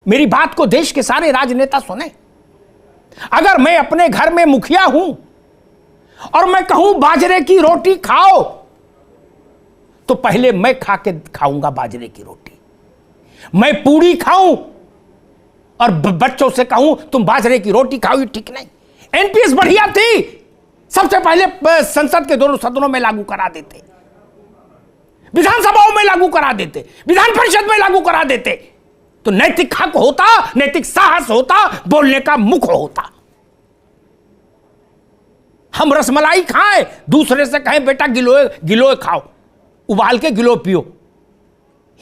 मेरी बात को देश के सारे राजनेता सुने। अगर मैं अपने घर में मुखिया हूं और मैं कहूं बाजरे की रोटी खाओ, तो पहले मैं खा के खाऊंगा बाजरे की रोटी। मैं पूड़ी खाऊं और बच्चों से कहूं तुम बाजरे की रोटी खाओ, ये ठीक नहीं। एनपीएस बढ़िया थी, सबसे पहले संसद के दोनों सदनों में लागू करा देते, विधानसभाओं में लागू करा देते, विधान परिषद में लागू करा देते, तो नैतिक हक होता, नैतिक साहस होता, बोलने का मुख होता। हम रसमलाई खाएं, दूसरे से कहें बेटा गिलोय गिलोय खाओ, उबाल के गिलो पियो,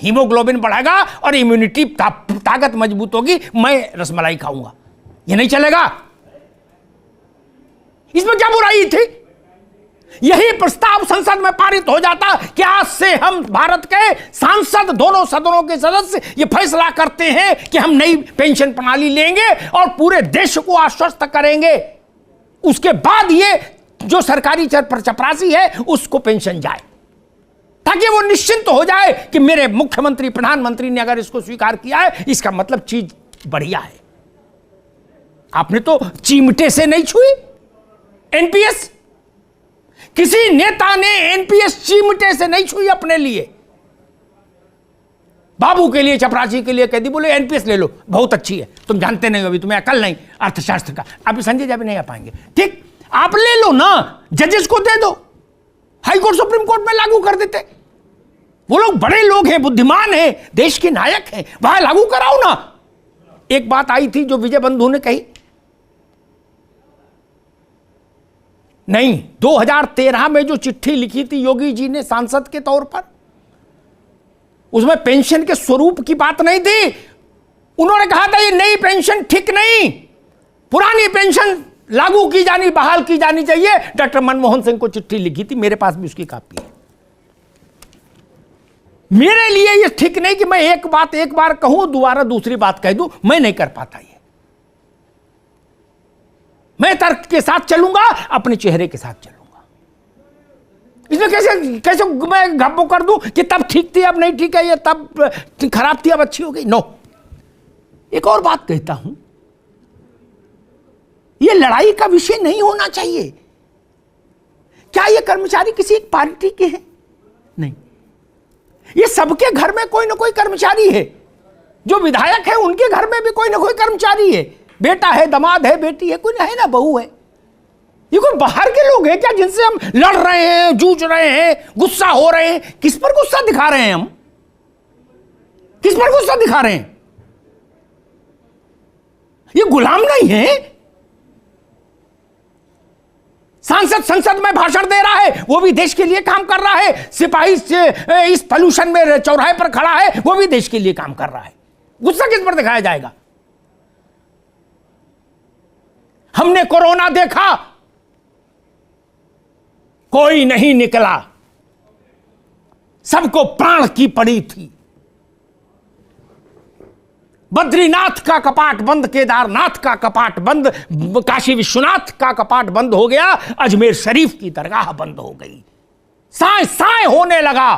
हीमोग्लोबिन बढ़ेगा और इम्यूनिटी ताकत मजबूत होगी, मैं रसमलाई खाऊंगा, ये नहीं चलेगा। इसमें क्या बुराई थी? यही प्रस्ताव संसद में पारित हो जाता कि आज से हम भारत के सांसद, दोनों सदनों के सदस्य ये फैसला करते हैं कि हम नई पेंशन प्रणाली लेंगे और पूरे देश को आश्वस्त करेंगे। उसके बाद ये जो सरकारी चपरासी है उसको पेंशन जाए, ताकि वो निश्चिंत हो जाए कि मेरे मुख्यमंत्री, प्रधानमंत्री ने अगर इसको स्वीकार किया है, इसका मतलब चीज बढ़िया है। आपने तो चिमटे से नहीं छुई एनपीएस, किसी नेता ने एनपीएस चिमटे से नहीं छुई अपने लिए। बाबू के लिए, चपरासी के लिए कह दी, बोले एनपीएस ले लो, बहुत अच्छी है, तुम जानते नहीं हो, अभी तुम्हें अकल नहीं अर्थशास्त्र का, अभी संजय जी भी नहीं आ पाएंगे, ठीक, आप ले लो ना, जजेस को दे दो, हाई कोर्ट सुप्रीम कोर्ट में लागू कर देते। वो लोग बड़े लोग हैं, बुद्धिमान हैं, देश के नायक हैं, वहां लागू कराओ ना। एक बात आई थी जो विजय बंधु ने कही, नहीं, 2013 में जो चिट्ठी लिखी थी योगी जी ने सांसद के तौर पर, उसमें पेंशन के स्वरूप की बात नहीं थी। उन्होंने कहा था ये नई पेंशन ठीक नहीं, पुरानी पेंशन लागू की जानी, बहाल की जानी चाहिए। डॉक्टर मनमोहन सिंह को चिट्ठी लिखी थी, मेरे पास भी उसकी कॉपी है। मेरे लिए ये ठीक नहीं कि मैं एक बात एक बार कहूं, दोबारा दूसरी बात कह दूं, मैं नहीं कर पाता ये। मैं तर्क के साथ चलूंगा, अपने चेहरे के साथ चलूंगा। इसमें कैसे कैसे मैं घब्बो कर दूं कि तब ठीक थी अब नहीं ठीक है, ये तब खराब थी अब अच्छी हो गई। नो, एक और बात कहता हूं, ये लड़ाई का विषय नहीं होना चाहिए। क्या ये कर्मचारी किसी एक पार्टी के हैं? नहीं, ये सबके घर में कोई ना कोई कर्मचारी है। जो विधायक है उनके घर में भी कोई ना कोई कर्मचारी है, बेटा है, दामाद है, बेटी है, कोई ना है ना, बहू है। ये कोई बाहर के लोग हैं क्या जिनसे हम लड़ रहे हैं, जूझ रहे हैं, गुस्सा हो रहे हैं? किस पर गुस्सा दिखा रहे हैं हम? किस पर गुस्सा दिखा रहे हैं? ये गुलाम नहीं है। सांसद संसद में भाषण दे रहा है, वो भी देश के लिए काम कर रहा है। सिपाही से इस पोल्यूशन में चौराहे पर खड़ा है, वो भी देश के लिए काम कर रहा है। गुस्सा किस पर दिखाया जाएगा? हमने कोरोना देखा, कोई नहीं निकला, सबको प्राण की पड़ी थी। बद्रीनाथ का कपाट बंद, केदारनाथ का कपाट बंद, काशी विश्वनाथ का कपाट बंद हो गया, अजमेर शरीफ की दरगाह बंद हो गई, साए साए होने लगा।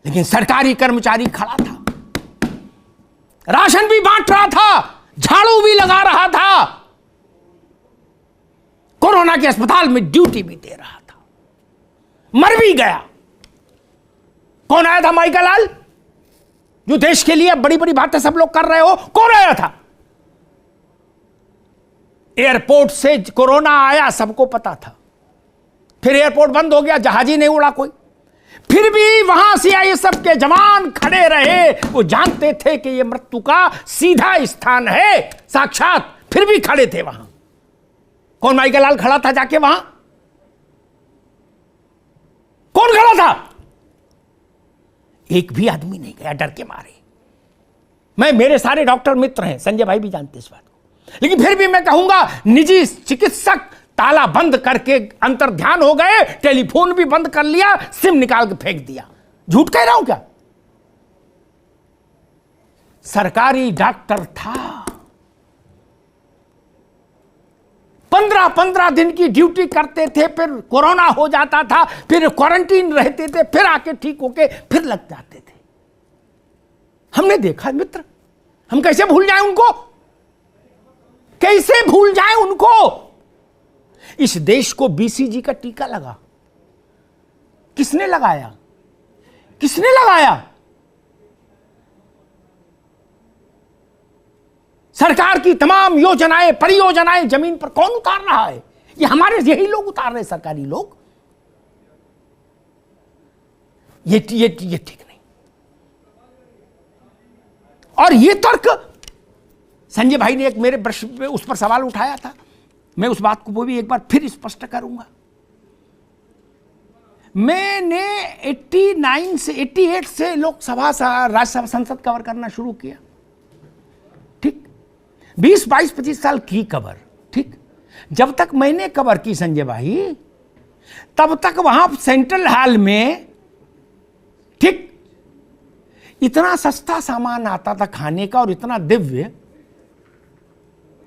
लेकिन सरकारी कर्मचारी खड़ा था, राशन भी बांट रहा था, झाड़ू भी लगा रहा था, कोरोना के अस्पताल में ड्यूटी भी दे रहा था, मर भी गया। कौन आया था? माइकल लाल, जो देश के लिए बड़ी बड़ी बातें सब लोग कर रहे हो, कौन आया था? एयरपोर्ट से कोरोना आया, सबको पता था, फिर एयरपोर्ट बंद हो गया, जहाज ही नहीं उड़ा कोई, फिर भी वहां सीआईएसएफ के जवान खड़े रहे। वो जानते थे कि यह मृत्यु का सीधा स्थान है, साक्षात, फिर भी खड़े थे वहां। कौन माइकल लाल खड़ा था जाके वहां? कौन खड़ा था? एक भी आदमी नहीं गया, डर के मारे। मेरे सारे डॉक्टर मित्र हैं, संजय भाई भी जानते इस बात को, लेकिन फिर भी मैं कहूंगा, निजी चिकित्सक ताला बंद करके अंतर ध्यान हो गए, टेलीफोन भी बंद कर लिया, सिम निकाल के फेंक दिया। झूठ कह रहा हूं क्या? सरकारी डॉक्टर था, 15-15 दिन की ड्यूटी करते थे, फिर कोरोना हो जाता था, फिर क्वारंटीन रहते थे, फिर आके ठीक होके फिर लग जाते थे। हमने देखा मित्र, हम कैसे भूल जाएं उनको, कैसे भूल जाएं उनको। इस देश को बीसीजी का टीका लगा, किसने लगाया, किसने लगाया? सरकार की तमाम योजनाएं, परियोजनाएं जमीन पर कौन उतार रहा है? ये हमारे यही लोग उतार रहे हैं, सरकारी लोग। ये ठीक नहीं। और ये तर्क संजय भाई ने एक मेरे प्रश्न पे उस पर सवाल उठाया था, मैं उस बात को वो भी एक बार फिर स्पष्ट करूंगा। मैंने 89 से 88 से लोकसभा राज्यसभा संसद कवर करना शुरू किया, ठीक, 20, 22, 25 साल की कवर, ठीक। जब तक मैंने कवर की संजय भाई, तब तक वहां सेंट्रल हॉल में, ठीक, इतना सस्ता सामान आता था खाने का और इतना दिव्य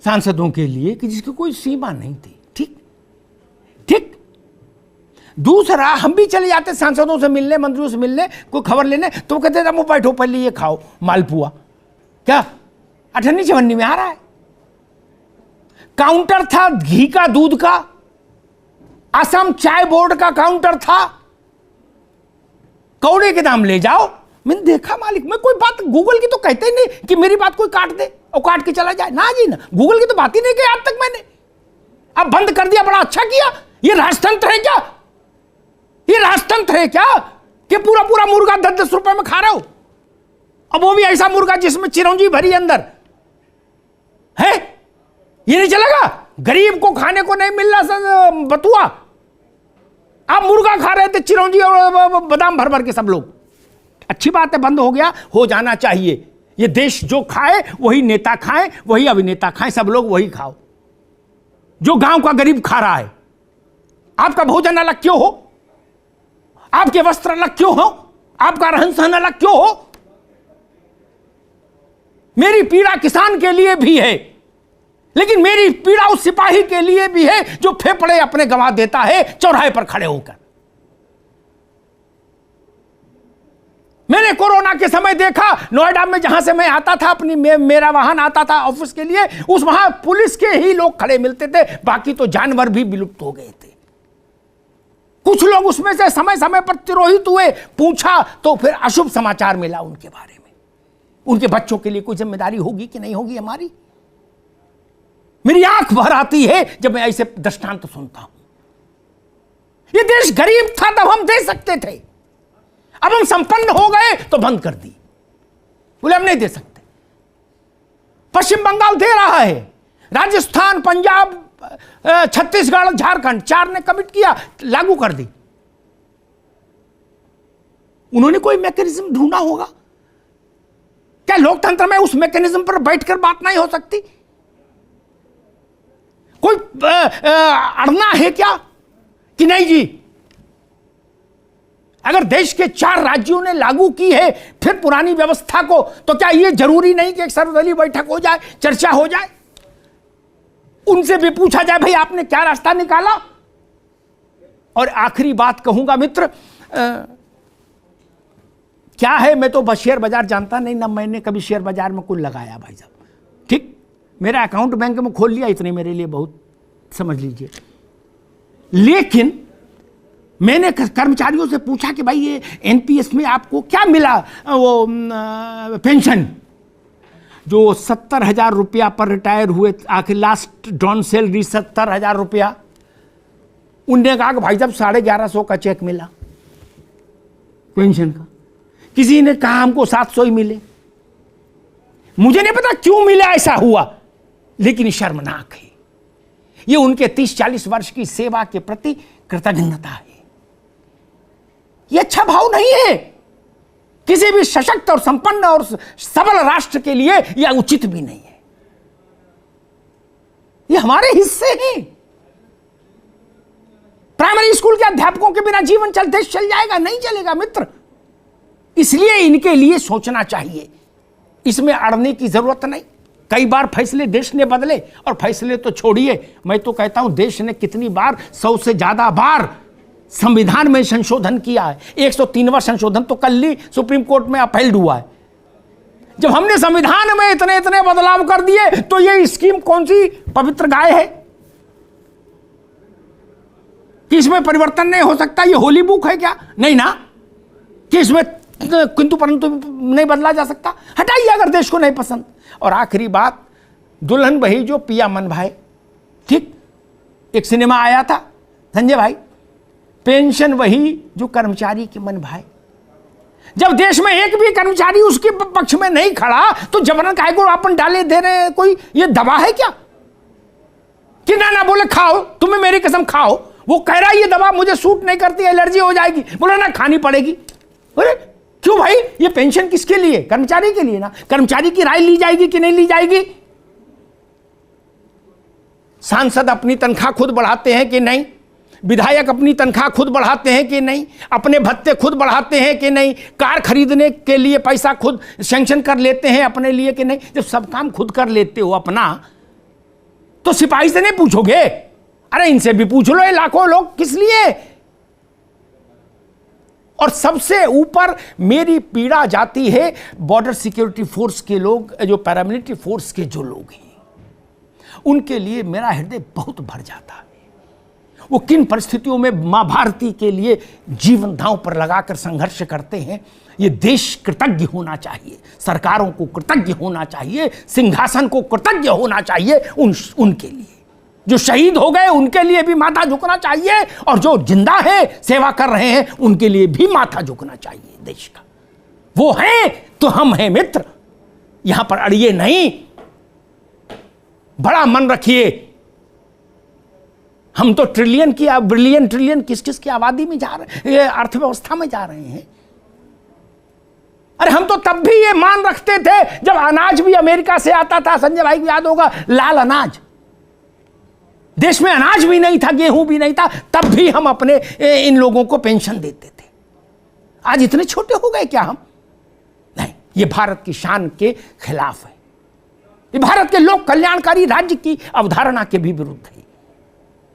सांसदों के लिए कि जिसकी कोई सीमा नहीं थी, ठीक ठीक। दूसरा, हम भी चले जाते सांसदों से मिलने, मंत्रियों से मिलने, कोई खबर लेने, तो वो कहते थे मुंह बैठो पहले ये खाओ मालपुआ, क्या 98-94 में आ रहा है। काउंटर था घी का, दूध का, असम चाय बोर्ड का काउंटर था, कौड़े के दाम ले जाओ। मैंने देखा मालिक, मैं कोई बात गूगल की तो कहते ही नहीं कि मेरी बात कोई काट दे और काट के चला जाए, ना जी ना, गूगल की तो बात ही नहीं की आज तक मैंने। अब बंद कर दिया, बड़ा अच्छा किया। ये राजतंत्र है क्या? ये राजतंत्र है क्या कि पूरा पूरा मुर्गा 10-10 रुपए में खा रहे हो? अब वो भी ऐसा मुर्गा जिसमें चिरौंजी भरी अंदर है, ये नहीं चलेगा। गरीब को खाने को नहीं मिल रहा बतुआ, आप मुर्गा खा रहे थे, चिरौंजी और बादाम भर भर के सब लोग। अच्छी बात है, बंद हो गया, हो जाना चाहिए। ये देश जो खाए वही नेता खाए, वही अभिनेता खाए, सब लोग वही खाओ जो गांव का गरीब खा रहा है। आपका भोजन अलग क्यों हो? आपके वस्त्र अलग क्यों हो? आपका रहन सहन अलग क्यों हो? मेरी पीड़ा किसान के लिए भी है, लेकिन मेरी पीड़ा उस सिपाही के लिए भी है जो फेफड़े अपने गंवा देता है चौराहे पर खड़े होकर। मैंने कोरोना के समय देखा, नोएडा में जहां से मैं आता था, अपनी मेरा वाहन आता था ऑफिस के लिए, उस वहां पुलिस के ही लोग खड़े मिलते थे, बाकी तो जानवर भी विलुप्त हो गए थे। कुछ लोग उसमें से समय समय पर तिरोहित हुए, पूछा तो फिर अशुभ समाचार मिला उनके बारे में। उनके बच्चों के लिए कोई जिम्मेदारी होगी कि नहीं होगी हमारी? मेरी आंख भर आती है जब मैं ऐसे दृष्टांत सुनता हूं। ये देश गरीब था तब हम दे सकते थे, अब हम संपन्न हो गए तो बंद कर दी, बोले हम नहीं दे सकते। पश्चिम बंगाल दे रहा है, राजस्थान, पंजाब, छत्तीसगढ़, झारखंड, 4 ने कमिट किया, लागू कर दी। उन्होंने कोई मैकेनिज्म ढूंढा होगा। क्या लोकतंत्र में उस मैकेनिज्म पर बैठकर बात नहीं हो सकती? कोई अड़ना है क्या कि नहीं जी? अगर देश के 4 राज्यों ने लागू की है फिर पुरानी व्यवस्था को, तो क्या यह जरूरी नहीं कि एक सर्वदलीय बैठक हो जाए, चर्चा हो जाए, उनसे भी पूछा जाए भाई आपने क्या रास्ता निकाला? और आखिरी बात कहूंगा मित्र, क्या है, मैं तो बस शेयर बाजार जानता नहीं ना, मैंने कभी शेयर बाजार में कुछ लगाया भाई साहब, ठीक, मेरा अकाउंट बैंक में खोल लिया, इतने मेरे लिए बहुत, समझ लीजिए। लेकिन मैंने कर्मचारियों से पूछा कि भाई ये एनपीएस में आपको क्या मिला, वो पेंशन जो 70,000 रुपया पर रिटायर हुए, आखिर लास्ट ड्रॉन सैलरी 70,000 रुपया। उनने कहा कि भाई साहब 1150 का चेक मिला पेंशन का, किसी ने कहा हमको 700 ही मिले। मुझे नहीं पता क्यों मिला, ऐसा हुआ, लेकिन शर्मनाक है। ये उनके 30-40 वर्ष की सेवा के प्रति कृतज्ञता है। ये अच्छा भाव नहीं है किसी भी सशक्त और संपन्न और सबल राष्ट्र के लिए, यह उचित भी नहीं है। ये हमारे हिस्से हैं। प्राइमरी स्कूल के अध्यापकों के बिना जीवन देश चल जाएगा? नहीं चलेगा मित्र। इसलिए इनके लिए सोचना चाहिए, इसमें अड़ने की जरूरत नहीं। कई बार फैसले देश ने बदले, और फैसले तो छोड़िए, मैं तो कहता हूं देश ने कितनी बार, 100 से ज्यादा बार संविधान में संशोधन किया है। 103वां संशोधन तो कल ही सुप्रीम कोर्ट में अपील हुआ है। जब हमने संविधान में इतने इतने बदलाव कर दिए तो ये स्कीम कौन सी पवित्र गाय है कि इसमें परिवर्तन नहीं हो सकता? ये होली बुक है क्या? नहीं ना, कि इसमें किंतु परंतु नहीं बदला जा सकता। हटाइए अगर देश को नहीं पसंद। और आखिरी बात, दुल्हन बही जो पिया मन भाई, ठीक, एक सिनेमा आया था संजय भाई, पेंशन वही जो कर्मचारी के मन भाई। जब देश में एक भी कर्मचारी उसके पक्ष में नहीं खड़ा तो जबरन काहे को अपन डाले दे रहे हैं? कोई ये दवा है क्या कि ना बोले खाओ, तुम्हें मेरी कसम खाओ। वो कह रहा है ये दवा मुझे सूट नहीं करती, एलर्जी हो जाएगी, बोले ना खानी पड़ेगी। अरे क्यों भाई? ये पेंशन किसके लिए? कर्मचारी के लिए ना। कर्मचारी की राय ली जाएगी कि नहीं ली जाएगी? सांसद अपनी तनख्वाह खुद बढ़ाते हैं कि नहीं? विधायक अपनी तनख्वाह खुद बढ़ाते हैं कि नहीं? अपने भत्ते खुद बढ़ाते हैं कि नहीं? कार खरीदने के लिए पैसा खुद सैंक्शन कर लेते हैं अपने लिए कि नहीं? जब सब काम खुद कर लेते हो अपना, तो सिपाही से नहीं पूछोगे? अरे इनसे भी पूछ लो, ये लाखों लोग किस लिए? और सबसे ऊपर मेरी पीड़ा जाती है बॉर्डर सिक्योरिटी फोर्स के लोग, जो पैरामिलिट्री फोर्स के जो लोग हैं, उनके लिए मेरा हृदय बहुत भर जाता है। वो किन परिस्थितियों में मां भारती के लिए जीवन दांव पर लगाकर संघर्ष करते हैं। ये देश कृतज्ञ होना चाहिए, सरकारों को कृतज्ञ होना चाहिए, सिंहासन को कृतज्ञ होना चाहिए उनके लिए। जो शहीद हो गए उनके लिए भी माथा झुकना चाहिए, और जो जिंदा है सेवा कर रहे हैं उनके लिए भी माथा झुकना चाहिए देश का। वो हैं तो हम हैं मित्र, यहां पर अड़िए नहीं, बड़ा मन रखिए। हम तो ट्रिलियन की बिलियन ट्रिलियन किस किस की आबादी में जा रहे हैं, अर्थव्यवस्था में जा रहे हैं। अरे हम तो तब भी ये मान रखते थे जब अनाज भी अमेरिका से आता था, संजय भाई को याद होगा, लाल अनाज, देश में अनाज भी नहीं था, गेहूं भी नहीं था, तब भी हम अपने इन लोगों को पेंशन देते थे। आज इतने छोटे हो गए क्या हम? नहीं, ये भारत की शान के खिलाफ है, ये भारत के लोक कल्याणकारी राज्य की अवधारणा के भी विरुद्ध है।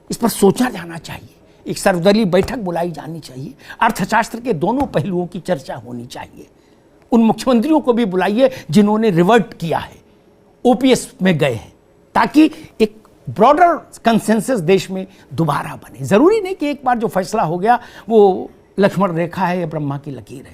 इस पर सोचा जाना चाहिए, एक सर्वदलीय बैठक बुलाई जानी चाहिए, अर्थशास्त्र के दोनों पहलुओं की चर्चा होनी चाहिए। उन मुख्यमंत्रियों को भी बुलाइए जिन्होंने रिवर्ट किया है, ओपीएस में गए हैं, ताकि एक ब्रॉडर कंसेंसस देश में दोबारा बने। जरूरी नहीं कि एक बार जो फैसला हो गया वो लक्ष्मण रेखा है या ब्रह्मा की लकीर है।